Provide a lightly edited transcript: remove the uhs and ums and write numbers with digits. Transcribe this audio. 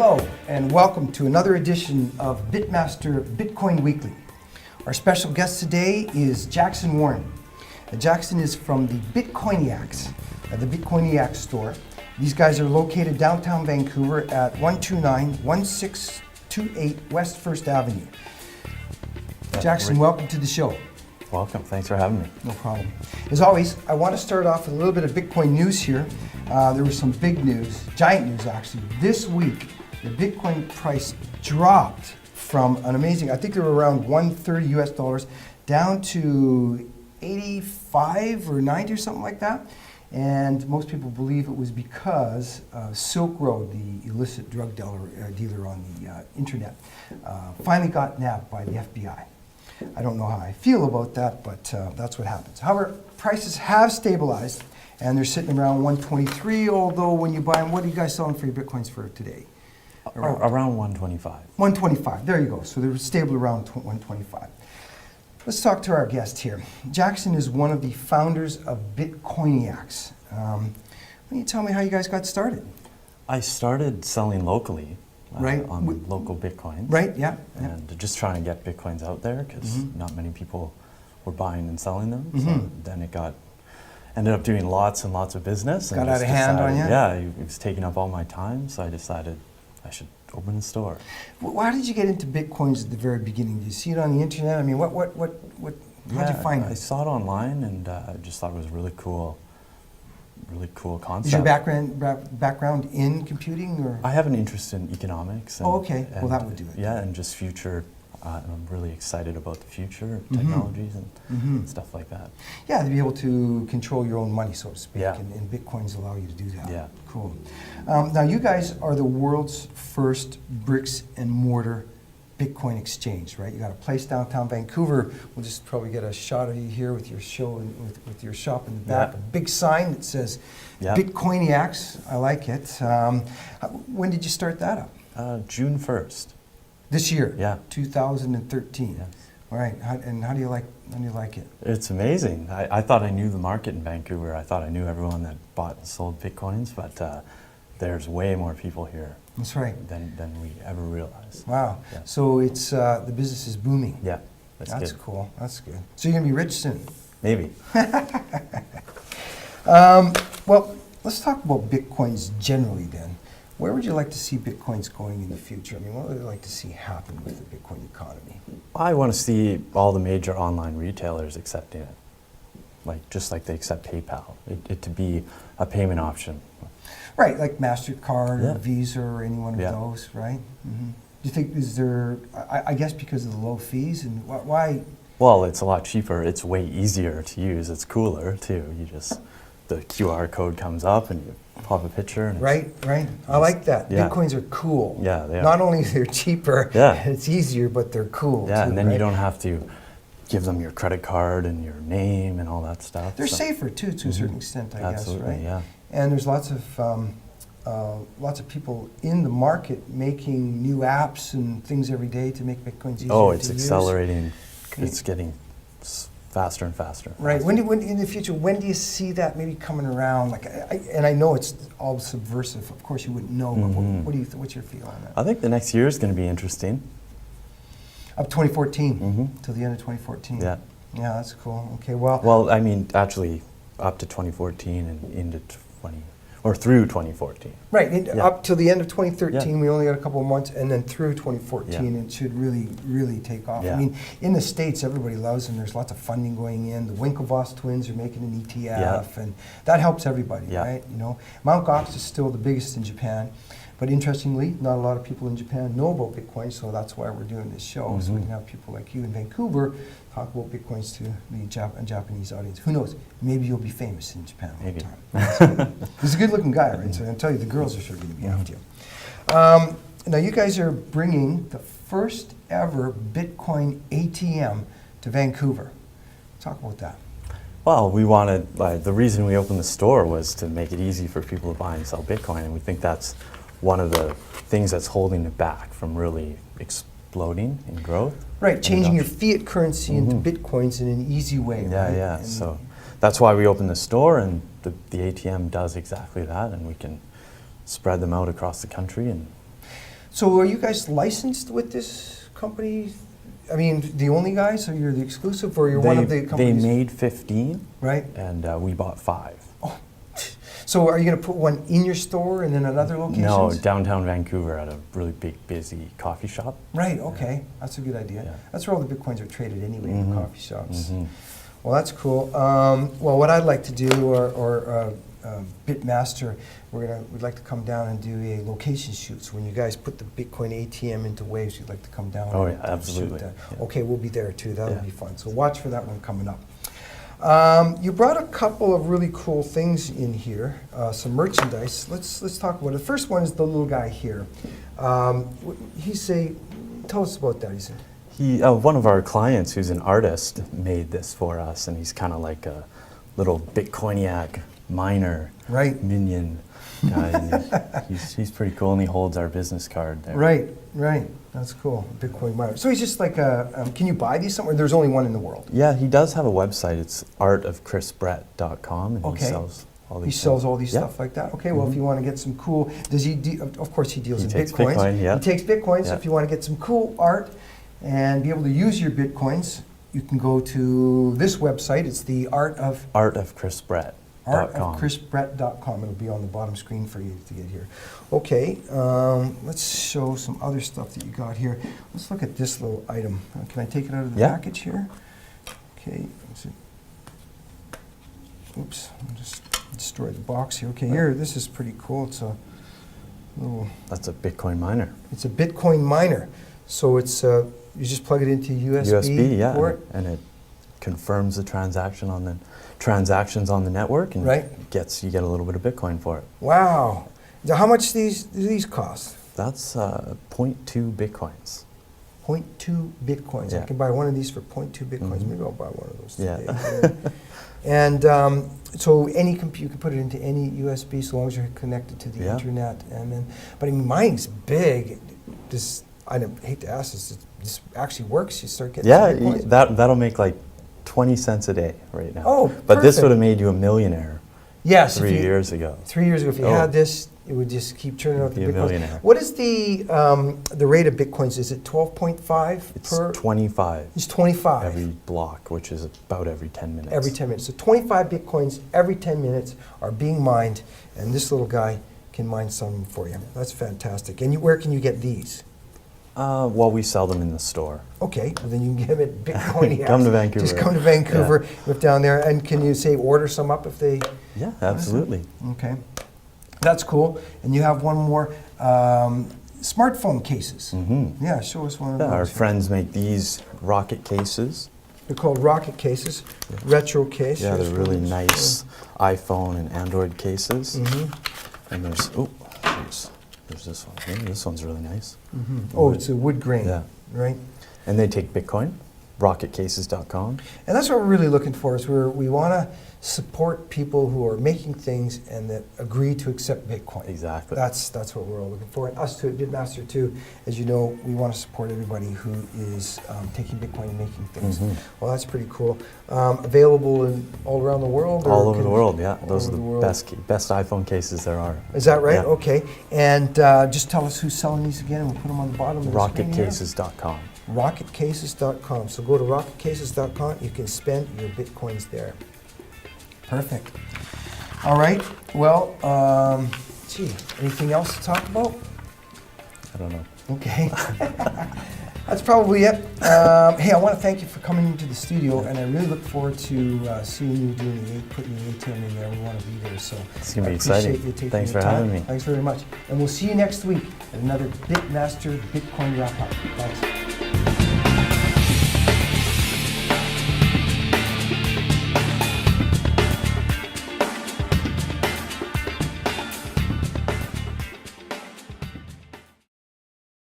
Hello and welcome to another edition of Bitmaster Bitcoin Weekly. Our special guest today is Jackson Warren. Jackson is from the Bitcoiniacs, the Bitcoiniacs store. These guys are located downtown Vancouver at 129-1628 West 1st Avenue. Jackson, welcome to the show. Welcome, thanks for having me. No problem. As always, I want to start off with a little bit of Bitcoin news here. There was some big news, giant news actually. This week, the Bitcoin price dropped from an amazing, I think they were around 130 US dollars, down to 85 or 90 or something like that. And most people believe it was because Silk Road, the illicit drug dealer on the internet, finally got nabbed by the FBI. I don't know how I feel about that, but that's what happens. However, prices have stabilized, and they're sitting around 123, although when you buy them, what are you guys selling for your Bitcoins for today? Around 125. 125, there you go. So they're stable around 125. Let's talk to our guest here. Jackson is one of the founders of Bitcoiniacs. Why don't you tell me how you guys got started? I started selling locally Right. on local Bitcoins. Right, yeah. And just trying to get Bitcoins out there because not many people were buying and selling them. Mm-hmm. So then ended up doing lots and lots of business. And Got out just of hand on you? Yeah, it was taking up all my time, so I decided I should open a store. Why did you get into Bitcoins at the very beginning? Did you see it on the internet? I mean, how'd you find I it? saw it online and I just thought it was really cool concept. Is your background in computing, or? I have an interest in economics. And, okay. Well, that would do it. Yeah, and just future. I'm really excited about the future technologies and stuff like that. Yeah, to be able to control your own money, so to speak, Yeah. and Bitcoins allow you to do that. Yeah. Cool. Now, you guys are the world's first bricks and mortar Bitcoin exchange, right? You got a place downtown Vancouver. We'll just probably get a shot of you here with your show and with your shop in the back. Yeah. A big sign that says Bitcoiniacs. I like it. When did you start that up? June 1st. This year. Yeah. 2013. Yes. All right. How do you like it? It's amazing. I thought I knew the market in Vancouver. I thought I knew everyone that bought and sold Bitcoins, but there's way more people here. That's right. Than we ever realized. Wow. Yeah. So it's the business is booming. Yeah. That's good. cool. That's good. So you're gonna be rich soon. Maybe. Well, let's talk about Bitcoins generally then. Where would you like to see Bitcoins going in the future? I mean, what would you like to see happen with the Bitcoin economy? I want to see all the major online retailers accepting it, just like they accept PayPal. It to be a payment option. Right, like MasterCard Yeah. or Visa or any one of those, right? Mm-hmm. Do you think, is there, I guess because of the low fees, and why? Well, it's a lot cheaper. It's way easier to use. It's cooler too. The QR code comes up and you pop a picture. And right. I like that. Yeah. Bitcoins are cool. Yeah, they are. Not only they're cheaper, it's easier, but they're cool Yeah, too, and then right? you don't have to give them your credit card and your name and all that stuff. They're safer too, to a certain extent, I Absolutely, guess, right? yeah. And there's lots of people in the market making new apps and things every day to make Bitcoins easier Oh, to it's use. accelerating. It's getting faster and faster. Right. When in the future, when do you see that maybe coming around? And I know it's all subversive. Of course, you wouldn't know. But what do you? What's your feel on that? I think the next year is going to be interesting. Up 2014 till the end of 2014. Yeah. Yeah, that's cool. Okay. Well. Well, I mean, actually, up to 2014 and through 2014. Right, up till the end of 2013, Yeah. we only got a couple of months, and then through 2014, it should really, really take off. Yeah. I mean, in the States, everybody loves them. There's lots of funding going in. The Winklevoss twins are making an ETF, and that helps everybody, right? You know, Mt. Gox is still the biggest in Japan, but interestingly, not a lot of people in Japan know about Bitcoin, so that's why we're doing this show, so we can have people like you in Vancouver talk about Bitcoins to the Japanese audience. Who knows? Maybe you'll be famous in Japan all the time. He's a good-looking guy, right? So I tell you, the girls are sure going to be after you. Now, you guys are bringing the first ever Bitcoin ATM to Vancouver. Talk about that. Well, we wanted, the reason we opened the store was to make it easy for people to buy and sell Bitcoin, and we think that's one of the things that's holding it back from really exploding in growth. Right, changing your fiat currency into Bitcoins in an easy way, Yeah, right? yeah. So that's why we opened the store, and the ATM does exactly that, and we can spread them out across the country. And So are you guys licensed with this company? I mean, the only guys, or you're the exclusive, or you're one of the They companies? made 15, Right? and we bought 5. So are you going to put one in your store and then at other locations? No, downtown Vancouver at a really big, busy coffee shop. Right, okay. That's a good idea. Yeah. That's where all the Bitcoins are traded anyway, in the coffee shops. Mhm. Well, that's cool. Well, what I'd like to do, or Bitmaster, we'd like to come down and do a location shoot. So when you guys put the Bitcoin ATM into waves, you'd like to come down. Oh, and yeah, absolutely. shoot that. Yeah. Okay, we'll be there too. That'll Yeah. be fun. So watch for that one coming up. You brought a couple of really cool things in here, some merchandise. Let's talk about it. The first one is the little guy here. Tell us about that. He said. One of our clients, who's an artist, made this for us, and he's kind of like a little Bitcoiniac miner, right, minion guy. And he's pretty cool, and he holds our business card there. Right. That's cool. Bitcoin miner. So he's just like can you buy these somewhere? There's only one in the world. Yeah, he does have a website. It's artofchrisbrett.com, and okay. He sells all these. He sells all these stuff like that. Okay. Well, if you want to get some cool, does he? Of course, he deals in bitcoins. Bitcoin, yeah. He takes bitcoins. Yeah. If you want to get some cool art and be able to use your bitcoins, you can go to this website. It's the artofchrisbrett.com. artofchrisbrett.com. It'll be on the bottom screen for you to get here. Okay, let's show some other stuff that you got here. Let's look at this little item. Can I take it out of the package here? Okay. Oops, I'll just destroy the box here. Okay, here, this is pretty cool. It's a little... That's a Bitcoin miner. It's a Bitcoin miner. So it's, you just plug it into USB port. And it confirms the transactions on the network, and you get a little bit of Bitcoin for it. Wow. Now, how much do these cost? That's 0.2 Bitcoins. 0.2 Bitcoins. Yeah. I can buy one of these for 0.2 Bitcoins. Maybe I'll buy one of those today. Yeah. And so you can put it into any USB so long as you're connected to the internet. And then, but I mean, mine's big. I hate to ask this actually works. You start getting some Bitcoins? That'll make like 20 cents a day right now. Oh, but this would have made you a millionaire. Yes, 3 years ago. 3 years ago, if you had this, it would just keep churning out the Be a Bitcoins. millionaire. What is the rate of Bitcoins? Is it 12.5 per? It's 25. It's 25. Every block, which is about every 10 minutes. Every 10 minutes. So 25 Bitcoins every 10 minutes are being mined, and this little guy can mine some for you. That's fantastic. And where can you get these? Well, we sell them in the store. Okay, well then you can get them at Bitcoin. Come to Vancouver. Just come to Vancouver, live down there, and can you say order some up if they? Yeah, absolutely. Okay, that's cool. And you have one more, smartphone cases. Mm-hmm. Yeah, show us one of those. Our friends make these rocket cases. They're called rocket cases, retro case. Yeah, they're really nice iPhone and Android cases. Mm-hmm. And there's this one. Yeah, this one's really nice. Mm-hmm. Oh, it's a wood grain. Yeah. Right. And they take Bitcoin, rocketcases.com. And that's what we're really looking for, is we want to support people who are making things and that agree to accept Bitcoin. Exactly. That's what we're all looking for. And us too at Bitmaster too, as you know, we want to support everybody who is taking Bitcoin and making things. Mm-hmm. Well, that's pretty cool. Available all around the world? All over the world, yeah. Those are the best iPhone cases there are. Is that right? Yeah. Okay. And just tell us who's selling these again, and we'll put them on the bottom of the screen here. Rocketcases.com. Rocketcases.com. So go to rocketcases.com. You can spend your Bitcoins there. Perfect. All right. Well, anything else to talk about? I don't know. Okay. That's probably it. Hey, I want to thank you for coming into the studio, and I really look forward to seeing you putting the ATM in there. We want to be there, so it's going to be exciting. Thanks for having me. Thanks very much. And we'll see you next week at another Bitmaster Bitcoin Wrap Up. Thanks.